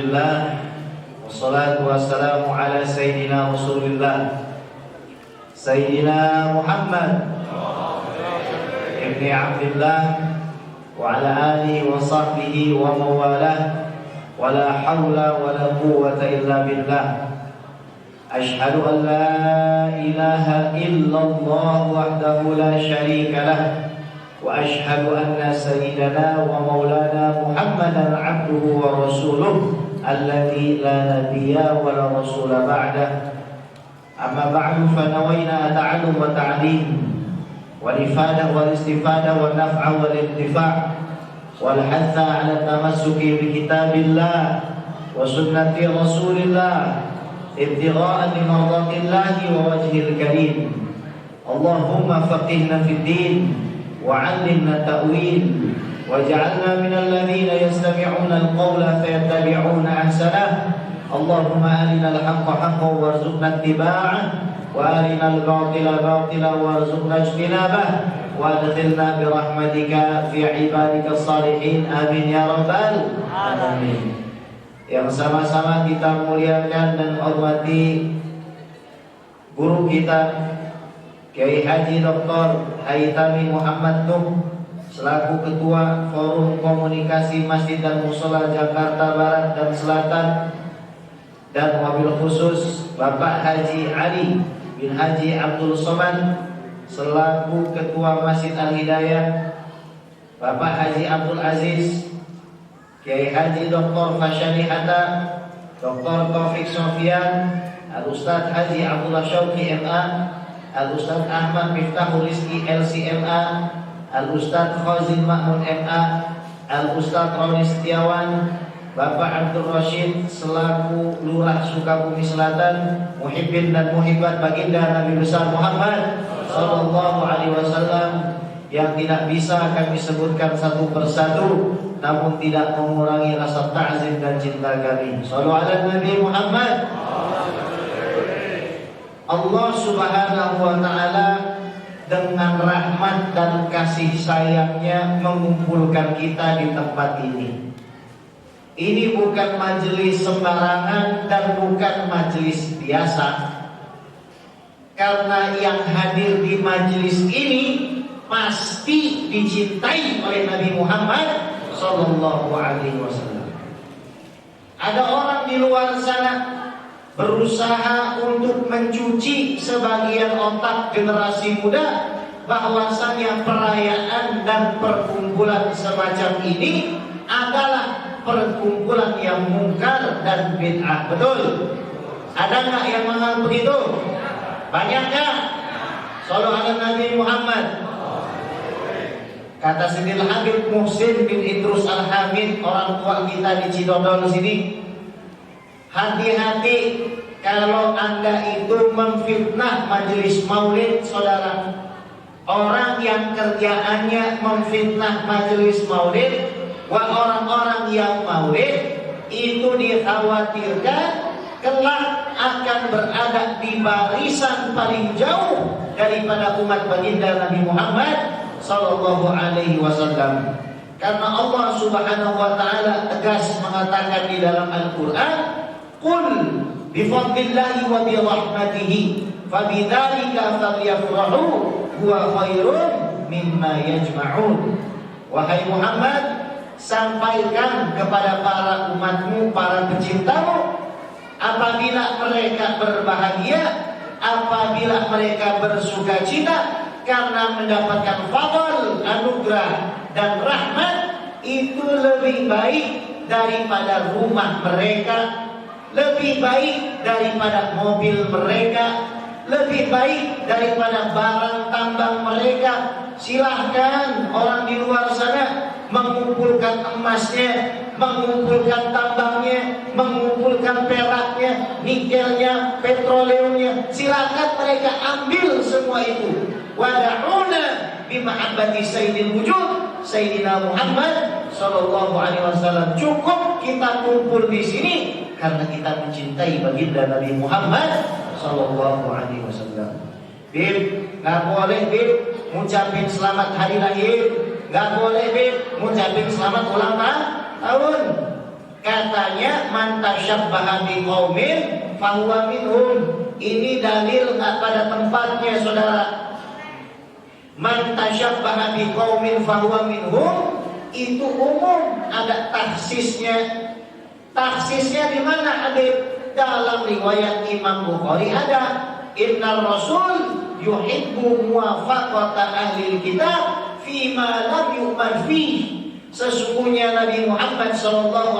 Alhamdulillah, wassalatu wassalamu ala Sayyidina Rasulillah Sayyidina Muhammad Ibni Abdillah wa ala alihi wa sahbihi wa mawalah, wa la hawla wa la quwwata illa billah. Ashhadu an la ilaha illallah wahdahu la syarika lah, wa ashhadu anna sayyidana wa maulana Muhammadan abduhu wa rasuluh alladzi la nabiyya wa la rasula ba'dah. Amma ba'du, fa nawayna ta'allum wa ta'lim wal ifadah wal istifadah wal naf'a wal intifa' wal hatha 'ala tamassuki bi kitabillah wa sunnati rasulillah ibtigha'an li mardatillahi wa wajhil karim. Allahumma faqihna fid din وعلمنا التأويل واجعلنا من الذين يستمعون القول فيتبعون أحسنه. اللهم أرنا الحق حقا وارزقنا اتباعه وأرنا الباطل باطلا وارزقنا اجتنابه وادخلنا برحمتك في عبادك الصالحين. آمين يا رب العالمين. Yang sama-sama kita muliakan dan hormati guru kita Kiai Haji Dr. Haitami Muhammad Nuh selaku Ketua Forum Komunikasi Masjid dan Mushola Jakarta Barat dan Selatan, dan wabil khusus Bapak Haji Ali bin Haji Abdul Somad selaku Ketua Masjid Al-Hidayah, Bapak Haji Abdul Aziz, Kiai Haji Dr. Fashani Hatta, Dr. Taufik Sofian, Al-Ustadz Haji Abdullah Syauqi MA, Al-Ustadz Ahmad Miftahul Rizki LCMA, Al-Ustadz Khazin Ma'mun MA, Al-Ustadz Roni Setiawan, Bapak Abdul Rashid selaku Lurah Sukabumi Selatan, muhibbin dan muhibbat baginda Nabi besar Muhammad sallallahu alaihi wasallam, yang tidak bisa kami sebutkan satu persatu, namun tidak mengurangi rasa ta'zim dan cinta kami. Shallallahu ala Nabi Muhammad. Allah Subhanahu wa ta'ala dengan rahmat dan kasih sayangnya mengumpulkan kita di tempat ini. Ini bukan majelis sembarangan dan bukan majelis biasa. Karena yang hadir di majelis ini pasti dicintai oleh Nabi Muhammad sallallahu alaihi wasallam. Ada orang di luar sana berusaha untuk mencuci sebagian otak generasi muda bahwasanya perayaan dan perkumpulan semacam ini adalah perkumpulan yang mungkar dan bid'ah. Betul? Ada nggak yang menganggap begitu? Banyak nggak? Shallallahu ala Nabi Muhammad. Kata Sidil Habib Muhsin bin Idrus Al-Hamid, orang tua kita di Cidodol sini, hati-hati kalau Anda itu memfitnah majelis maulid, saudara. Orang yang kerjaannya memfitnah majelis maulid, orang-orang yang maulid itu dikhawatirkan kelak akan berada di barisan paling jauh daripada umat baginda Nabi Muhammad sallallahu alaihi wasallam. Karena Allah Subhanahu wa taala tegas mengatakan di dalam Al-Qur'an, qul bifadlillahi wa birahmatihi fabidzalika falyafrahu huwa khairun mimma yajma'un. Wahai Muhammad, sampaikan kepada para umatmu, para pecintamu, apabila mereka berbahagia, apabila mereka bersukacita karena mendapatkan fadl, anugerah dan rahmat, itu lebih baik daripada rumah mereka, lebih baik daripada mobil mereka, lebih baik daripada barang tambang mereka. Silahkan orang di luar sana mengumpulkan emasnya, mengumpulkan tambangnya, mengumpulkan peraknya, nikelnya, petroleumnya. Silahkan mereka ambil semua itu. Wada'una bimahabbati sayyidil wujud Sayyidina Muhammad sallallahu alaihi wasallam. Cukup kita kumpul di sini karena kita mencintai baginda Nabi Muhammad sallallahu alaihi wasallam. Bib, nggak boleh Bib ngucapin selamat hari lahir, nggak boleh Bib ngucapin selamat ulang tahun. Katanya man tasyabbaha biqaumin fahuwa minhum. Ini dalil nggak pada tempatnya, saudara. Man tasyabbaha biqaumin fahuwa minhum itu umum, ada takhsisnya. Takhsisnya di mana, Habib? Dalam riwayat Imam Bukhari ada innal rasul yuhibbu muwafaqata ahli kitab fima lam yu'man fihi. Sesungguhnya Nabi Muhammad SAW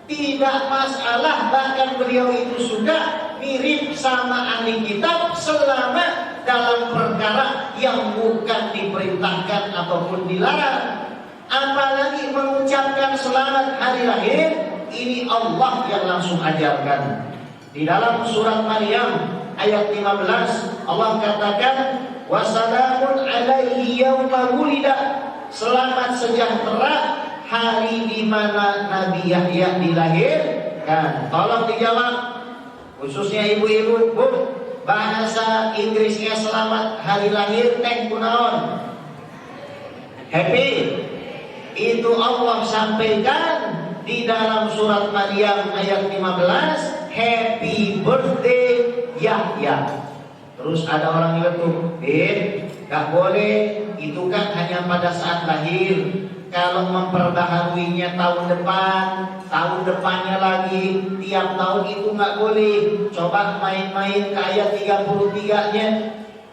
tidak masalah, bahkan beliau itu sudah mirip sama ahli kitab selama dalam perkara yang bukan diperintahkan ataupun dilarang. Apalagi mengucapkan selamat hari lahir, ini Allah yang langsung ajarkan. Di dalam surat Maryam ayat 15 Allah katakan wassalamun alaihi yauma wulida. Selamat sejahtera hari di mana Nabi Yahya dilahirkan. Tolong dijawab, khususnya ibu-ibu. Bu, bahasa Inggrisnya selamat hari lahir teh kunaon? Happy. Itu Allah sampaikan di dalam surat Maryam ayat 15, happy birthday Yahya. Terus ada orang nyeletuk, gak boleh, itu kan hanya pada saat lahir. Kalau memperbaharuinya tahun depan, tahun depannya lagi, tiap tahun itu gak boleh. Coba main-main ke ayat 33-nya.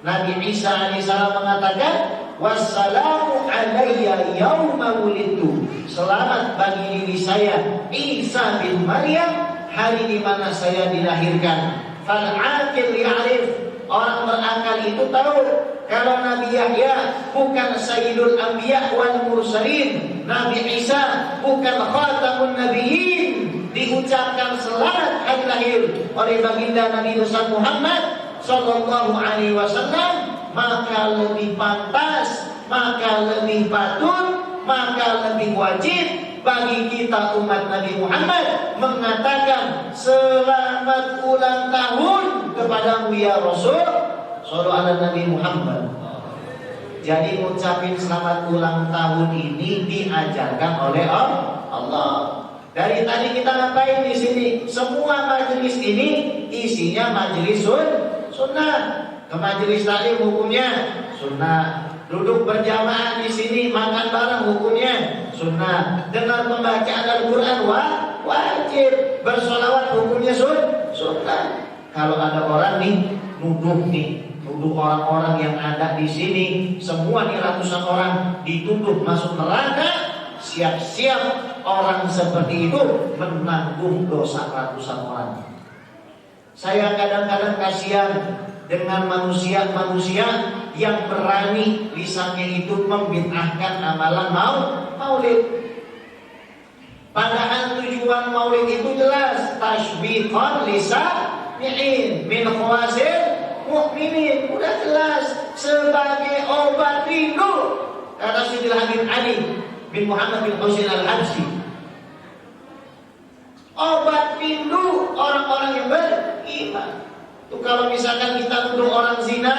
Nabi Isa alaihissalam mengatakan, wassalamu alayya yauma wulidtu. Selamat bagi diri saya Isa bin Maryam, hari di mana saya dilahirkan. Fal aqil ya'rif. Orang berakal itu tahu kalau Nabi Yahya bukan Sayyidul Anbiya wal Mursalin, Nabi Isa bukan Khatamun Nabiyyin, diucapkan selamat hari lahir oleh baginda Nabi besar Muhammad sallallahu alaihi wasallam, maka lebih pantas, maka lebih patut, maka lebih wajib bagi kita umat Nabi Muhammad mengatakan selamat ulang tahun kepadamu ya Rasul, sallallahu alaihi Nabi Muhammad. Jadi mengucapin selamat ulang tahun ini diajarkan oleh Allah. Dari tadi kita ngapain di sini? Semua majelis ini isinya majelis sunnah. Ke majelis tadi hukumnya sunnah. Duduk berjamaah di sini makan bareng hukumnya sunnah. Dengar pembacaan Al-Quran wajib. Bersolawat hukumnya sunnah. Kalau ada orang nuduh orang-orang yang ada di sini, semua nih ratusan orang dituduh masuk neraka, siap-siap orang seperti itu menanggung dosa ratusan orang. Saya kadang-kadang kasihan dengan manusia-manusia yang berani lisannya itu membid'ahkan amalan maulid. Padahal tujuan maulid itu jelas, tashbiqan lisani'in min khawasil mu'minin. Udah jelas, sebagai obat rindu, kata Sidil Habib Ali bin Muhammad bin Husain al-Habsyi. Obat rindu orang-orang yang beriman. Itu kalau misalkan kita nuduh orang zina,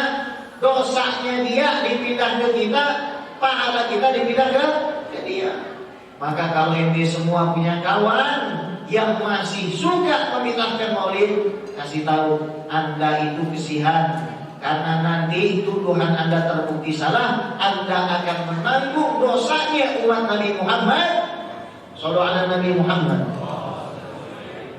dosanya dia dipindah ke kita, pahala kita dipindah ke dia. Maka kalau ini semua punya kawan yang masih suka memidahkan maulid, kasih tahu Anda itu kesihan. Karena nanti tuduhan Anda terbukti salah, Anda akan menanggung dosanya umat Nabi Muhammad sallallahu alaihi Nabi Muhammad.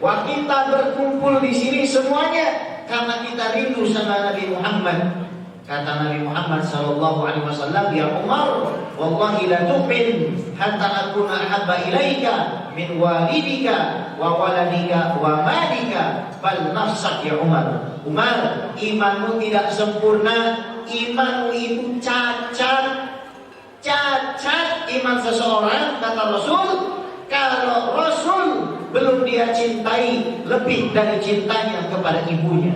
Wah, kita berkumpul di sini semuanya karena kita rindu sama Nabi Muhammad. Kata Nabi Muhammad sallallahu alaihi wasallam, ya Umar, wallahi la tu'min hatta akuna ahabba ilaika min walidika wa waladika wa malika bal nafsak ya Umar. Umar, imanmu tidak sempurna, imanmu itu cacat iman seseorang, kata Rasul. Kalau Rasul belum dia cintai lebih dari cintanya kepada ibunya,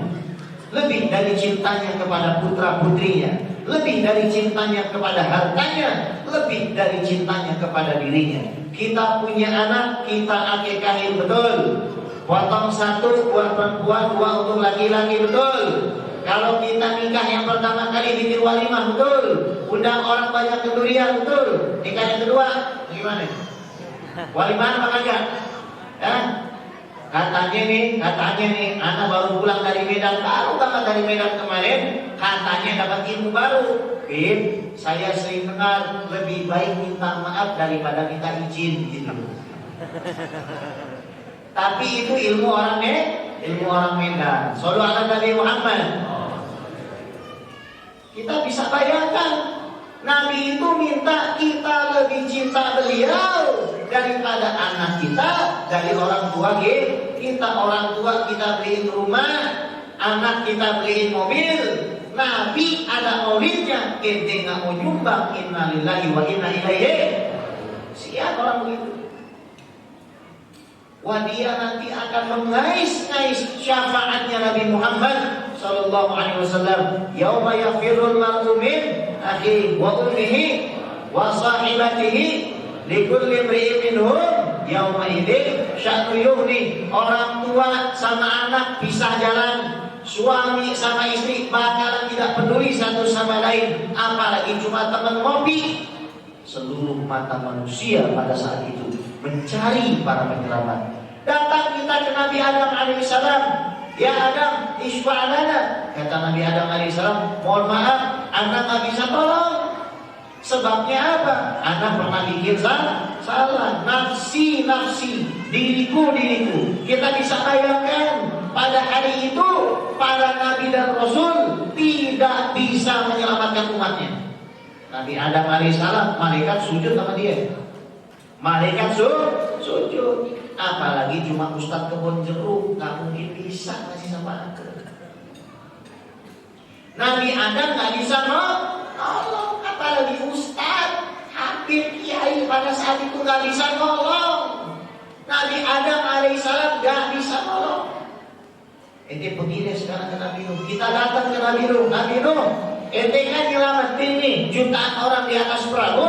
lebih dari cintanya kepada putra-putrinya, lebih dari cintanya kepada hartanya, lebih dari cintanya kepada dirinya. Kita punya anak, kita akikahin betul. Potong satu buat perempuan, dua untuk laki-laki, betul. Kalau kita nikah yang pertama kali bikin walimah, betul. Undang orang banyak kedurian, betul. Nikah yang kedua, gimana? Wali mana Bang Ajat? Ya? Katanya nih, anak baru pulang dari Medan, baru banget dari Medan kemarin. Katanya dapat ilmu baru. Bin, saya sering dengar lebih baik minta maaf daripada minta izin gitu. Tapi itu ilmu orang Medan. Sallu ala Nabi Muhammad. Kita bisa bayangkan, Nabi itu minta kita lebih cinta beliau daripada anak kita, dari orang tua kita. Orang tua kita beliin rumah, anak kita beliin mobil. Nabi ada maulidnya, ente nggak mau nyumbang, innalillahi wa inna ilaihi. Siap orang begitu. Wah, dia nanti akan mengais-ngais syafaatnya Nabi Muhammad sallallahu alaihi wasallam. Yauma yafirrul mar'u min akhihi wa ummihi wa sahibatihi likulli imri'in minhum yauma idzin sya'nu yughni. Orang tua sama anak pisah jalan, suami sama istri bakalan tidak peduli satu sama lain, apalagi cuma teman ngopi. Seluruh mata manusia pada saat itu mencari para penyelamat. Datang kita ke Nabi Adam alaihissalam. Ya Adam, isfa'lana. Kata Nabi Adam alaihissalam, mohon maaf, anak nggak bisa tolong. Sebabnya apa? Anak pernah bikin salah. Nafsi, diriku. Kita bisa bayangkan pada hari itu para nabi dan rasul tidak bisa menyelamatkan umatnya. Nabi Adam alaihissalam, malaikat sujud sama dia. Malaikat sujud. Apalagi cuma ustaz kebun jeruk, nggak mungkin bisa ngasih sama aku. Nabi Adam nggak bisa nolong, apalagi ustaz, habib, kiai pada saat itu nggak bisa nolong. Nabi Adam alaihissalam nggak bisa nolong. Ente begini sekarang ke Nabi Nuh. Kita datang ke Nabi Nuh. Ente kan nyelamatin nih jutaan orang di atas perahu.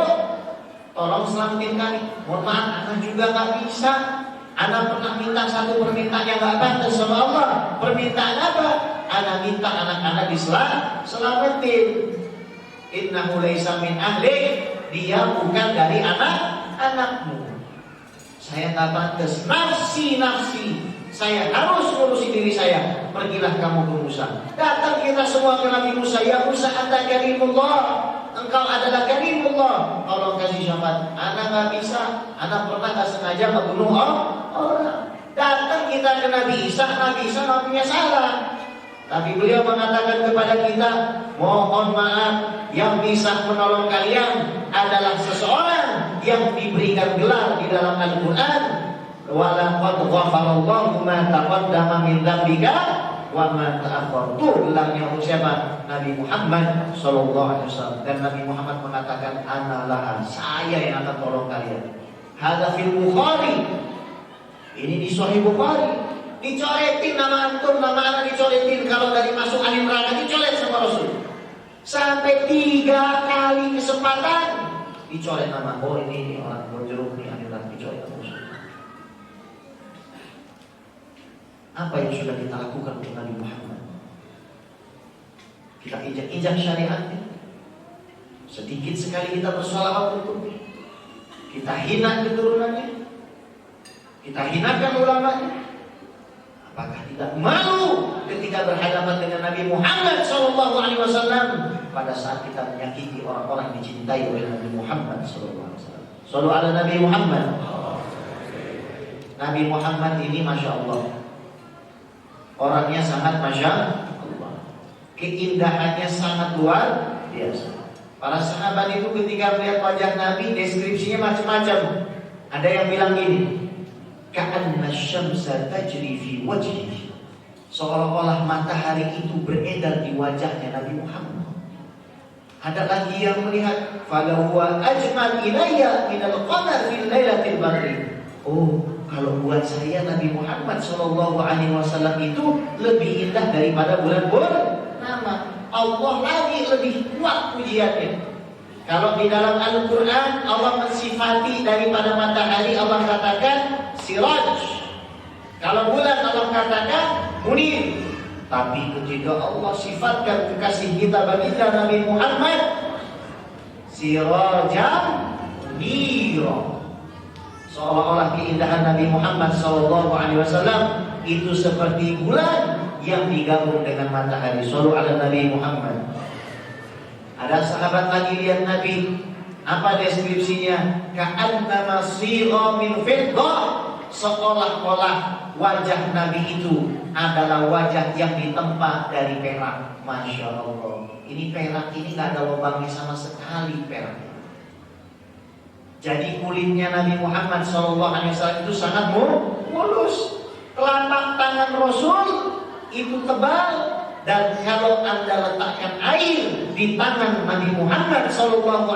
Tolong selamatin kami. Mohon maaf, anak juga nggak bisa. Anak pernah minta satu permintaan yang nggak pantas sama Allah. Permintaan apa? Anak minta anak-anak diselamatin. Innahu laisa min ahlik. Dia bukan dari anak-anakmu. Saya nggak pantas. Nafsi. Saya harus ngurusi diri saya. Pergilah kamu ke Musa. Datang kita semua ke Nabi Musa. Ya Musa, anta karimullah. Engkau adalah karimullah. Tolong kasih syafaat. Anak nggak bisa. Anak pernah nggak sengaja membunuh orang. Datang kita ke Nabi Isa. Nabi Isa nggak punya salah. Tapi beliau mengatakan kepada kita, mohon maaf, yang bisa menolong kalian adalah seseorang yang diberikan gelar di dalam Al-Quran. Walaqad ghafarallahu ma taqaddama min dzambika wa ma ta'akhkhar. Itu gelarnya untuk siapa? Nabi Muhammad sallallahu alaihi wasallam. Dan Nabi Muhammad mengatakan, ana laha, saya yang akan tolong kalian. Hadza fil Bukhari. Ini di Sahih Bukhari. Dicoretin nama antum, nama anak dicoretin. Kalau dari masuk ahli neraka dicoret sama Rasul. Sampai 3 kali kesempatan dicoret nama. Oh ini orang berjeruk nih ahli neraka, dicoret sama Rasul. Apa yang sudah kita lakukan untuk Nabi Muhammad? Kita injak-injak syariatnya. Sedikit sekali kita bersalawat untuknya. Kita hina keturunannya. Kita hinakan ulamanya. Apakah tidak malu ketika berhadapan dengan Nabi Muhammad SAW pada saat kita menyakiti orang-orang yang dicintai oleh Nabi Muhammad SAW? Sallu ala Nabi Muhammad. Nabi Muhammad ini Masya Allah, orangnya sangat Masya Allah, keindahannya sangat luar biasa. Para sahabat itu ketika melihat wajah Nabi, deskripsinya macam-macam. Ada yang bilang gini, ka'anna syamsa tajri fi wajhihi, seolah-olah matahari itu beredar di wajahnya Nabi Muhammad. Ada lagi yang melihat, falahu ajmal ilayya minal qamar fil lailatil badri. Oh, kalau buat saya Nabi Muhammad sallallahu alaihi wasallam itu lebih indah daripada bulan purnama. Allah lagi lebih kuat pujiannya. Kalau di dalam Al-Quran Allah mensifati daripada matahari, Allah katakan siraj. Kalau bulan Allah katakan munir. Tapi ketika Allah sifatkan kekasih kita baginda Nabi Muhammad, sirajan munira, Seolah-olah keindahan Nabi Muhammad SAW itu seperti bulan yang digabung dengan matahari. Shallu ala Nabi Muhammad. Ada sahabat lagi lihat Nabi, apa deskripsinya? Ka'annama sigha min fiddah. Seolah-olah wajah Nabi itu adalah wajah yang ditempa dari perak. Masya Allah. Ini perak ini gak ada lubangnya sama sekali perak. Jadi kulitnya Nabi Muhammad SAW itu sangat mulus. Telapak tangan Rasul itu tebal. Dan kalau Anda letakkan air di tangan Nabi Muhammad SAW,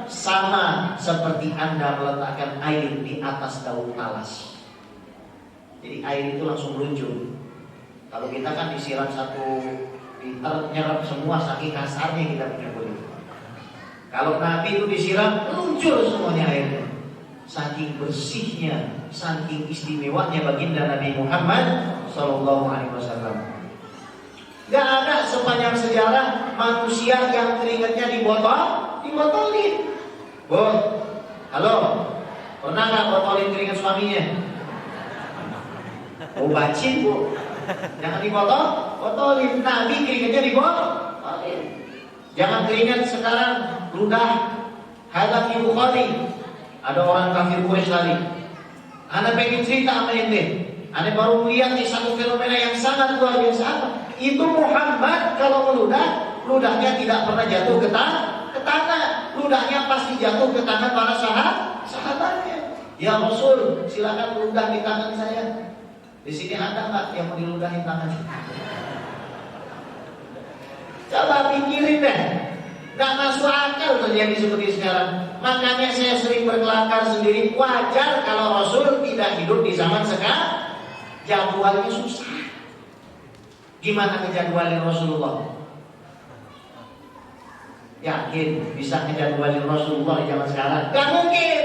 sama seperti Anda meletakkan air di atas daun talas. Jadi air itu langsung meluncur. Kalau kita kan disiram satu liter, nyerap semua saking kasarnya kita punya kulit. Kalau Nabi itu disiram, meluncur semuanya airnya. Saking bersihnya, saking istimewanya baginda Nabi Muhammad SAW. Gak ada sepanjang sejarah manusia yang keringatnya dibotolin. Bu, halo, pernah gak botolin keringat suaminya? Oh bacin bu, jangan botolin. Nabi keringatnya dibotolin. Jangan keringat sekarang ludah. Hadap di Bukhari. Ada orang kafir Quraisy tadi. Anda pengen cerita apa ente? Anda baru melihat nih satu fenomena yang sangat luar biasa. Itu Muhammad kalau meludah, ludahnya tidak pernah jatuh ke tanah. Ludahnya pasti jatuh ke tangan para sahabatnya. Ya Rasul, silakan ludah di tangan saya. Di sini ada nggak yang mau diludahin tangannya? Coba pikirin deh. Gak masuk akal terjadi seperti sekarang. Makanya saya sering berkelakar sendiri. Wajar kalau Rasul tidak hidup di zaman sekarang. Jadwalnya susah. Gimana ngejadwalin Rasulullah? Yakin bisa ngejadwalin Rasulullah di zaman sekarang? Gak mungkin.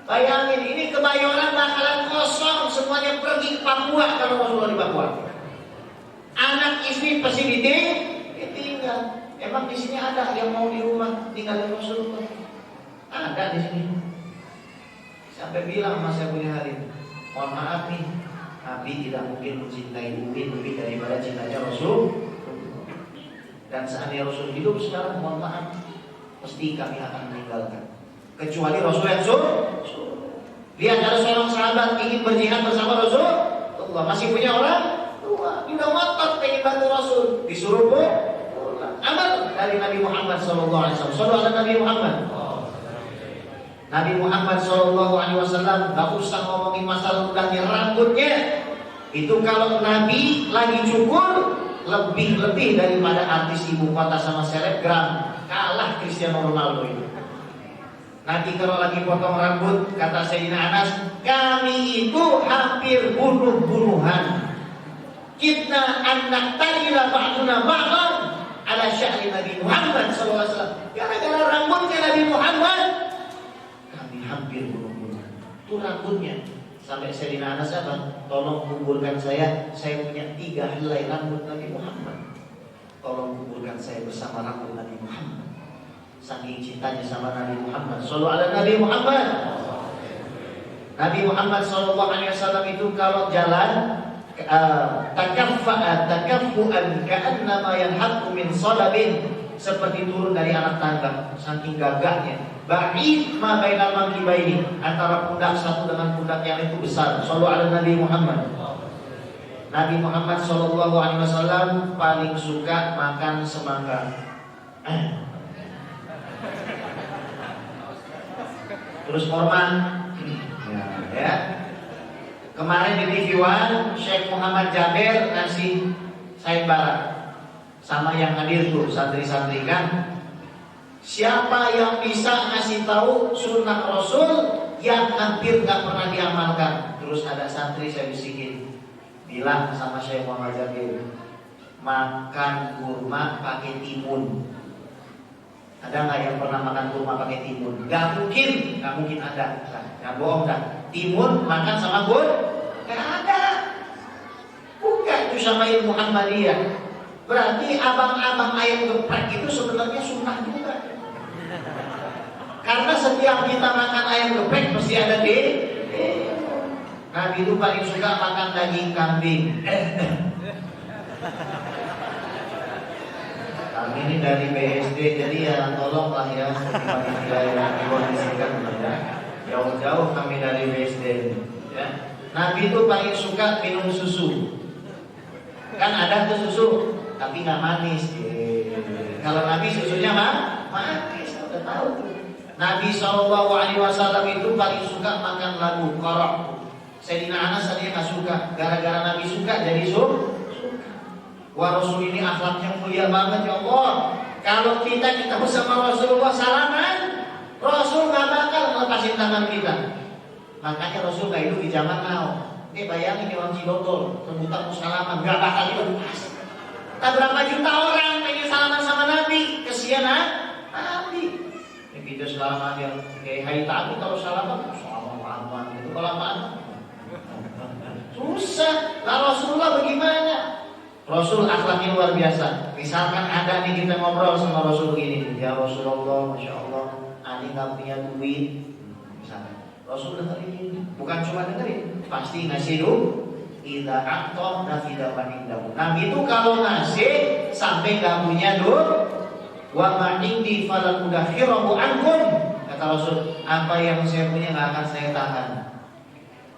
Bayangin, ini Kebayoran bakalan kosong. Semuanya pergi ke Papua kalau Rasulullah di Papua. Anak istri pasti ditinggal. Emang di sini ada yang mau di rumah tinggalin Rasulullah? Ada di sini. Sampai bilang sama saya punya hari, mohon maaf nih, Nabi tidak mungkin mencintai Umi lebih daripada cintanya Rasul. Dan seandainya Rasul hidup sekarang, mohon maaf, pasti kami akan meninggalkan. Kecuali Rasul yang lihat ada seorang sahabat ingin berjihad bersama Rasul, Allah masih punya orang tua, udah ngotot pengen bantu Rasul, disuruh amal dari Nabi Muhammad SAW. Sallallahu alaihi Nabi Muhammad. Nabi Muhammad SAW gak usah ngomongin masalah ludahnya, rambutnya itu kalau Nabi lagi cukur lebih daripada artis ibu kota sama selebgram, kalah Cristiano Ronaldo itu. Nanti kalau lagi potong rambut, kata Sayyidina Anas, kami itu hampir bunuh-bunuhan. Kita anak tadilah ba'duna ba'dan ala sya'ri Nabi Muhammad SAW. Gara-gara rambutnya Nabi Muhammad, kami hampir bunuh-bunuhan. Itu rambutnya. Sampai Sayyidina Anas apa? Tolong kuburkan saya punya 3 helai rambut Nabi Muhammad. Tolong kuburkan saya bersama rambut Nabi Muhammad. Saking cintanya sama Nabi Muhammad. Sallallahu alaihi Nabi Muhammad. Nabi Muhammad SAW itu kalau jalan takaffu'an ka'annama yanhaqqu min salabin, seperti turun dari anak tangga, saking gagahnya. Ba'id ma bainal mankibaini, antara pundak satu dengan pundak yang itu besar. Sallallahu alaihi Nabi Muhammad. Nabi Muhammad SAW paling suka makan semangka. Terus korma. Ya. Kemarin di TV One, Syekh Muhammad Jabir ngasih sayembara sama yang hadir tuh santri-santri kan. Siapa yang bisa ngasih tahu sunnah Rasul yang hampir gak pernah diamalkan? Terus ada santri saya bisikin, bilang sama Syekh Muhammad Jabir, makan kurma pakai timun. Ada nggak yang pernah makan kurma pakai timun? Gak mungkin ada. Gak bohong dah. Timun makan sama gur? Gak ada. Bukan itu sama ilmu Muhammadiyah. Berarti abang-abang ayam geprek itu sebenarnya sunnah juga. Karena setiap kita makan ayam geprek pasti ada Nabi itu paling suka makan daging kambing. Kami ini dari BSD, jadi ya tolonglah ya yang dikondisikan ya. Jauh-jauh kami dari BSD ya. Nabi itu paling suka minum susu. Kan ada tuh susu, tapi nggak manis. Kalau Nabi susunya manis, udah tahu tuh. Nabi SAW itu paling suka makan labu korok. Sayyidina Anas tadinya nggak suka, gara-gara Nabi suka jadi suka. Wah, Rasul ini akhlaknya mulia banget ya Allah. Kalau kita bersama Rasulullah salaman, Rasul nggak bakal ngelepasin tangan kita. Makanya Rasul nggak hidup di zaman now. Bayangin orang Cidodol, rebutan salaman, nggak bakal dilepas. Tak berapa juta orang pengen salaman sama Nabi, kesian Nabi. Kita salaman yang kayak Hai Tabi kalau salaman lama itu kalau lama susah. Lah Rasulullah bagaimana? Rasul akhlaknya luar biasa. Misalkan ada nih kita ngobrol sama Rasul begini, ya Rasulullah, masya Allah, ani nggak punya duit. Misalkan Rasul dengerin, bukan cuma dengerin, pasti ngasih dulu. Ida aktor nafida panindahu. Nabi itu kalau ngasih sampai nggak punya duit, wa ma'indi falan mudakhirahu ankum. Kata Rasul, apa yang saya punya nggak akan saya tahan.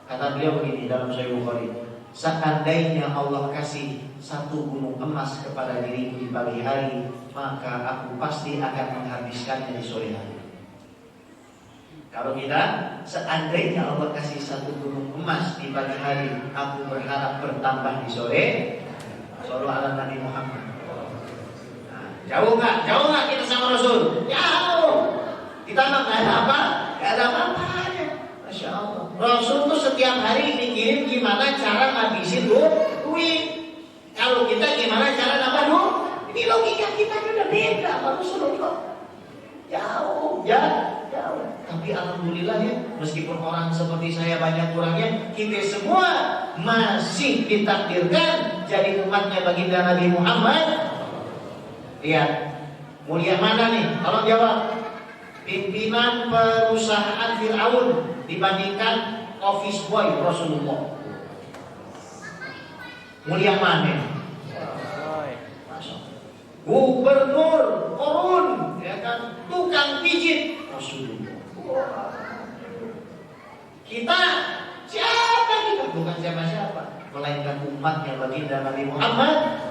Kata beliau begini dalam Sahih Bukhari, seandainya Allah kasih satu gunung emas kepada diriku di pagi hari, maka aku pasti akan menghabiskannya di sore hari. Kalau kita, seandainya Allah kasih satu gunung emas di pagi hari, aku berharap bertambah di sore. Shallallahu ala Nabi Muhammad. Nah, jauh nggak kita sama Rasul? Jauh. Kita nggak ada apa? Nggak ada apa-apanya. Masya Allah. Rasul tuh setiap hari mikirin gimana cara ngabisin duit. Kalau kita gimana cara nambah duit? Ini logika kita udah beda sama Rasulullah. Jauh. Tapi alhamdulillah ya, meskipun orang seperti saya banyak kurangnya, kita semua masih ditakdirkan jadi umatnya baginda Nabi Muhammad. Lihat, mulia mana nih? Tolong jawab. Pimpinan perusahaan Fir'aun dibandingkan office boy Rasulullah. Mulia mana? Gubernur Korun, ya kan, tukang pijit Rasulullah. Kita siapa kita? Bukan siapa-siapa, melainkan umatnya baginda Nabi Muhammad.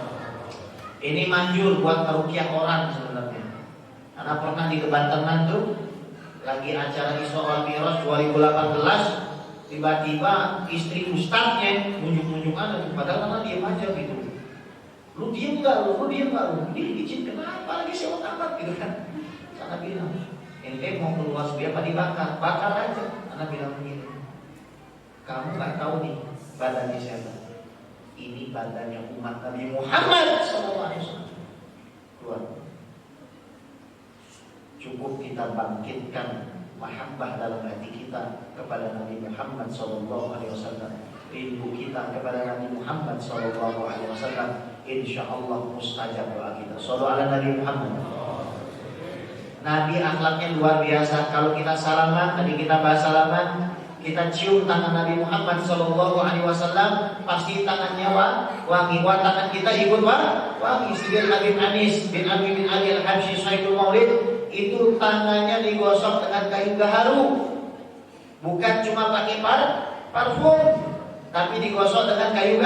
Ini manjur buat meruqyah orang sebenarnya. Karena pernah di Kebantenan tuh lagi acara Isra wal Mi'raj 2018, tiba-tiba istri ustadznya nunjuk-nunjuk anak, padahal karena diam aja gitu. Lu diem nggak? Lu diem nggak? Lu izin kenapa lagi sewa kamar gitu kan? Karena bilang, ente mau keluar biar apa dibakar? Bakar aja. Karena bilang begini, kamu nggak tahu nih badannya siapa? Ini badannya umat Nabi Muhammad SAW. Keluar. Cukup kita bangkitkan mahabbah dalam hati kita kepada Nabi Muhammad SAW. Rindu kita kepada Nabi Muhammad SAW. Insya Allah mustajab doa kita. Sallallahu ala Nabi Muhammad. Nabi akhlaknya luar biasa. Kalau kita salaman, tadi kita bahas salaman, kita cium tangan Nabi Muhammad SAW, pasti tangannya wangi. Wah, tangan kita ikut wangi. Sidin Habib Anis bin Abi bin Ali Al-Habsyi Syaikul Maulid, itu tangannya digosok dengan kayu gaharu. Bukan cuma pakai parfum, tapi digosok dengan kayu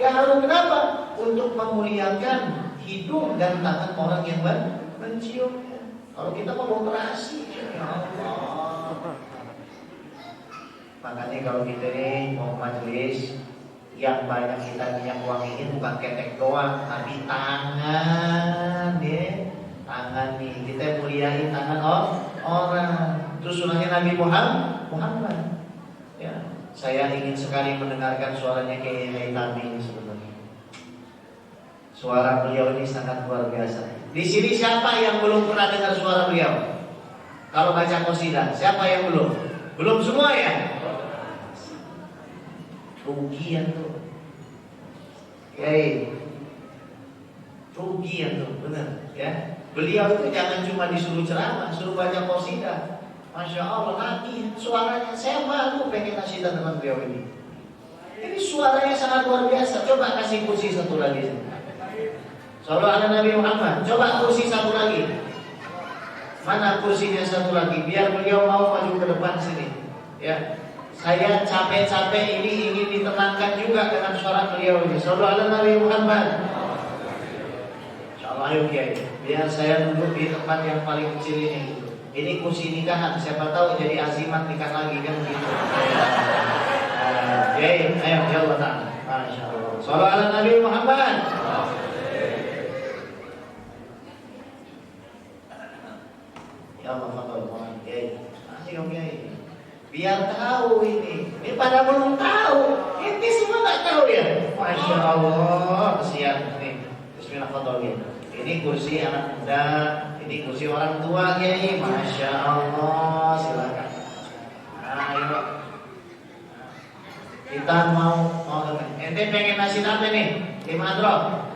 gaharu. Kenapa? Untuk memuliakan hidung dan tangan orang yang menciumnya. Kalau kita mau operasi, ya Allah. Makanya kalau kita nih mau majelis yang banyak kita minyak wangiin bukan ketek doang, tapi tangan ya. Tangan nih, kita muliain tangan orang. Terus sunahnya Nabi Muhammad. Ya, saya ingin sekali mendengarkan suaranya kayak Hai Tabi sebenarnya. Suara beliau ini sangat luar biasa. Di sini siapa yang belum pernah dengar suara beliau? Kalau baca qasidah, siapa yang belum? Belum semua ya? Rugian tuh. Rugian tuh, benar ya. Beliau itu jangan cuma disuruh ceramah, suruh baca qasidah. Masya Allah, Nabi suaranya, saya malu pengen nasihat dengan beliau ini. Ini suaranya sangat luar biasa. Coba kasih kursi satu lagi. Sallallahu ala Nabi Muhammad. Coba kursi satu lagi. Mana kursinya satu lagi? Biar beliau mau maju ke depan sini. Ya, saya capek-capek ini ingin ditenangkan juga dengan suara beliau ini. Sallallahu ala Nabi Muhammad. Insyaallah ayo Kiai. Biar saya duduk di tempat yang paling kecil ini. Ini kursi nikahan, siapa tahu jadi azimat nikah lagi kan gitu. Kiai, ayo ya Allah Ta'ala. Masya Allah. Sallallahu ala Nabi Muhammad. Ya Allah, fadhol Kiai. Ayo Kiai. Biar tahu ini. Ini pada belum tahu. Ini semua nggak tahu ya. Masya Allah. Kesian nih. Bismillahirrahmanirrahim. Ini kursi anak muda. Ini kursi orang tua Kiai. Masya Allah. Silakan. Ayo. Kita mau ente pengen nasi apa nih? Lima drop.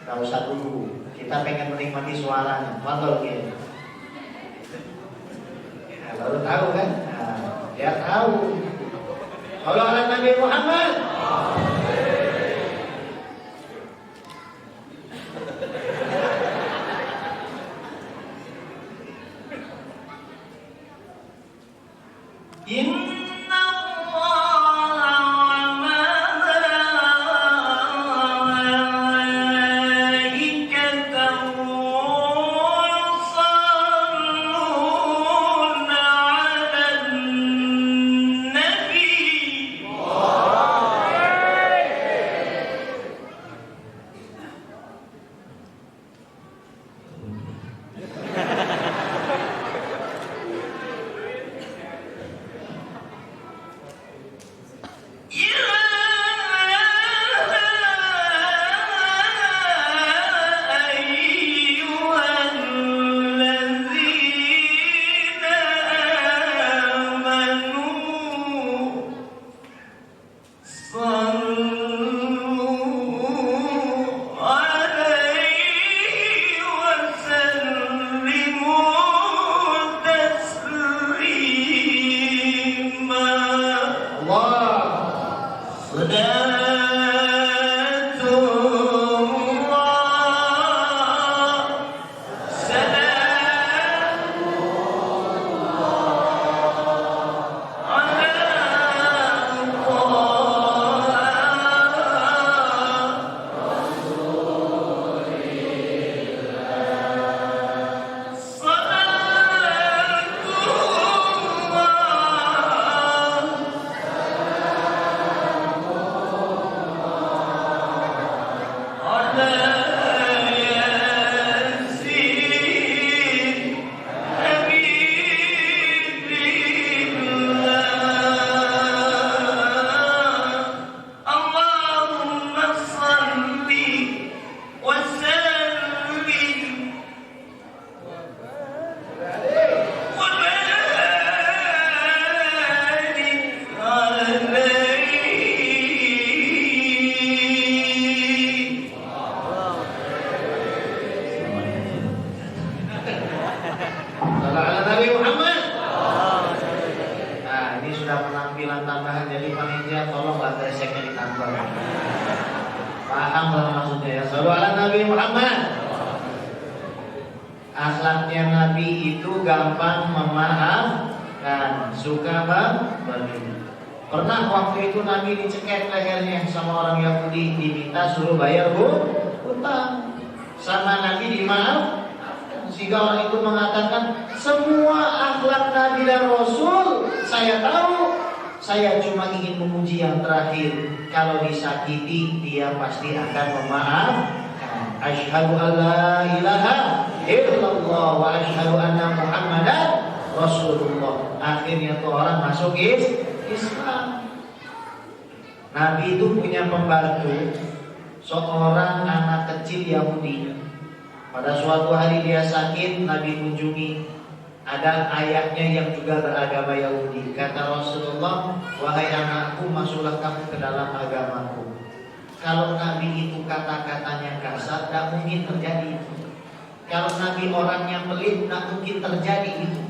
Gak usah dulu. Kita pengen menikmati suaranya. Fadhol Kiai. Nah, baru tahu kan? Nah, biar tahu. Sallallahu ala Nabi Muhammad. Pernah waktu itu Nabi dicekek lehernya sama orang Yahudi, diminta suruh bayar hutang. Sama Nabi dimaaf, sehingga orang itu mengatakan, semua akhlak Nabi dan Rasul saya tahu, saya cuma ingin memuji yang terakhir, kalau disakiti dia pasti akan memaafkan. Asyhadu an la ilaha illallah wa asyhadu anna Muhammadan Rasulullah. Akhirnya tuh orang masuk Islam. Nabi itu punya pembantu, seorang anak kecil Yahudi. Pada suatu hari dia sakit, Nabi kunjungi. Ada ayahnya yang juga beragama Yahudi. Kata Rasulullah, wahai anakku, masuklah kamu ke dalam agamaku. Kalau Nabi itu kata-katanya kasar, tidak mungkin terjadi itu. Kalau Nabi orangnya pelit, tidak mungkin terjadi itu.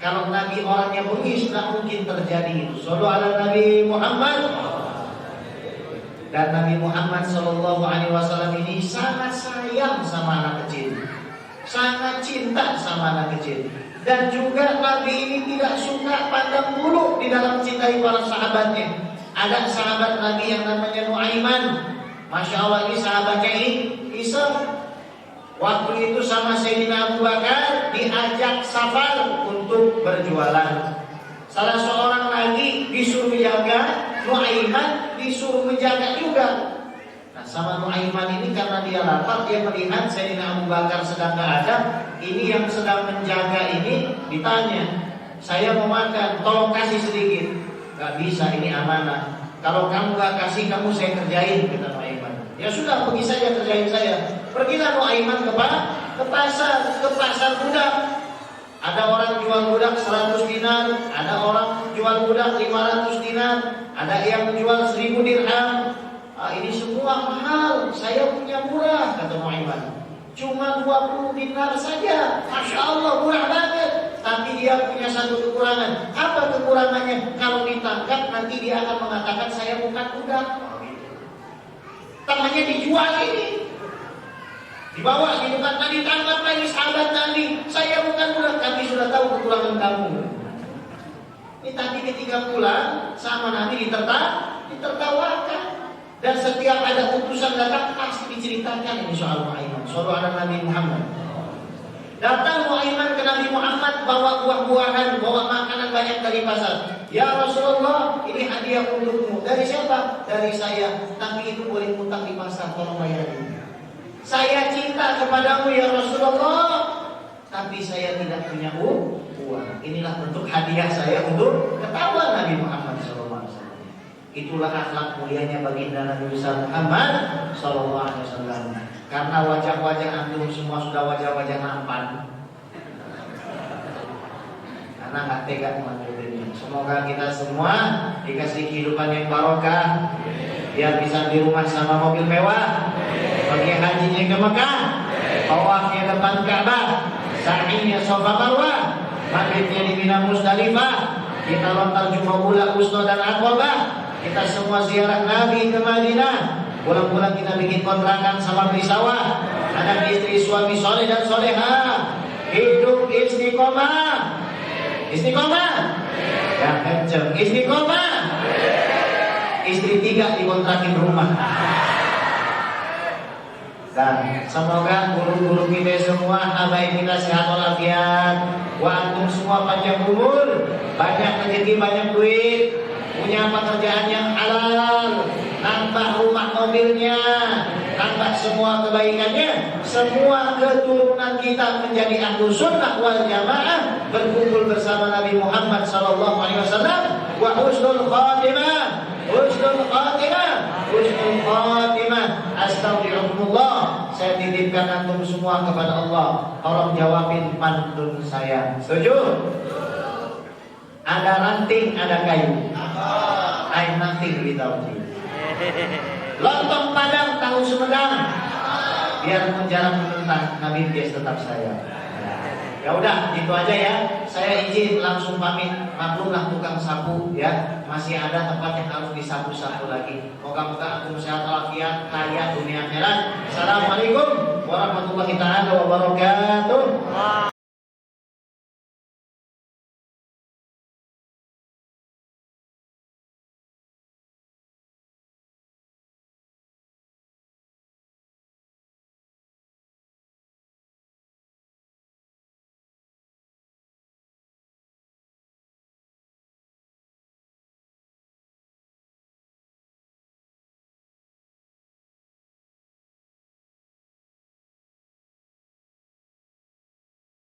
Kalau Nabi orangnya bengis, nggak mungkin terjadi itu. Sallu ala Nabi Muhammad. Dan Nabi Muhammad Shallallahu Alaihi Wasallam ini sangat sayang sama anak kecil, sangat cinta sama anak kecil. Dan juga Nabi ini tidak suka pandang bulu di dalam mencintai para sahabatnya. Ada sahabat Nabi yang namanya Nuaiman. Masya Allah, ini sahabatnya Isam. Waktu itu sama Sayyidina Abu Bakar diajak safar untuk berjualan. Salah seorang lagi disuruh jaga, Nuaiman disuruh menjaga juga. Nah, sama Nuaiman ini karena dia lapar, dia melihat Sayyidina Abu Bakar sedang gak ada. Ini yang sedang menjaga ini ditanya, saya mau makan, tolong kasih sedikit. Gak bisa, ini amanah. Kalau kamu gak kasih, kamu saya kerjain, kata Nuaiman. Ya sudah, pergi saja kerjain saya. Pergilah Nuaiman ke pasar budak. Ada orang jual budak 100 dinar, ada orang jual budak 500 dinar, ada yang menjual 1000 dirham. Ini semua mahal, saya punya murah, kata Nuaiman. Cuma 20 dinar saja, Masya Allah murah banget. Tapi dia punya satu kekurangan. Apa kekurangannya? Kalau ditangkap nanti dia akan mengatakan saya bukan budak. Tangannya dijual ini, dibawa gitu kan, tadi tangkap lagi sahabat Nabi, saya bukan budak, kami sudah tahu kekurangan kamu. Ini tadi ketika pulang sama Nabi ditertawakan. Dan setiap ada utusan datang pasti diceritakan ini soal Nuaiman. Soal Nabi Muhammad. Datang Nuaiman ke Nabi Muhammad bawa buah-buahan, bawa makanan banyak dari pasar. Ya Rasulullah, ini hadiah untukmu. Dari siapa? Dari saya. Tapi itu boleh utang di pasar, tolong bayarin. Saya cinta kepadamu ya Rasulullah, tapi saya tidak punya uang. Inilah bentuk hadiah saya untuk ketawa Nabi Muhammad SAW. Itulah akhlak mulianya baginda Nabi besar Muhammad SAW. Karena wajah-wajah antum semua sudah wajah-wajah nampan, karena nggak tega menghadapinya. Semoga kita semua dikasih kehidupan yang barokah, biar bisa di rumah sama mobil mewah, pergi hajinya ke Mekah, tawafnya depan Ka'bah, sa'inya Safa Marwah, mabitnya di Mina Musdalifah, kita lontar Jum'ah Ula, Usno dan Aqabah, kita semua ziarah Nabi ke Madinah, pulang-pulang kita bikin kontrakan sama beli sawah, anak istri suami soleh dan soleha, hidup istiqomah, yang kenceng, istiqomah. Istri 3 dikontrakin rumah. Dan semoga guru-guru kita semua, habaib kita sehat walafiat, wa antum semua panjang umur, banyak rezeki, banyak duit, punya pekerjaan yang halal, nambah rumah mobilnya, nambah semua kebaikannya, semua keturunan kita menjadi ahlu sunnah wal jamaah, berkumpul bersama Nabi Muhammad SAW, wa husnul khatimah, husnul khatimah. Astagfirullah, saya titipkan antum semua kepada Allah, tolong jawabin pantun saya. Setuju? Ada ranting, ada kayu. I nothing without you. Lontong Padang, tahu Sumedang, biarpun jarang mentah, Nabi bias tetap saya. Ya udah, itu aja ya. Saya izin langsung pamit. Maklumlah tukang sapu ya, masih ada tempat yang harus disapu-sapu lagi. Moga-moga antum sehat walafiat, kaya dunia akhirat. Assalamualaikum warahmatullahi taala wabarakatuh.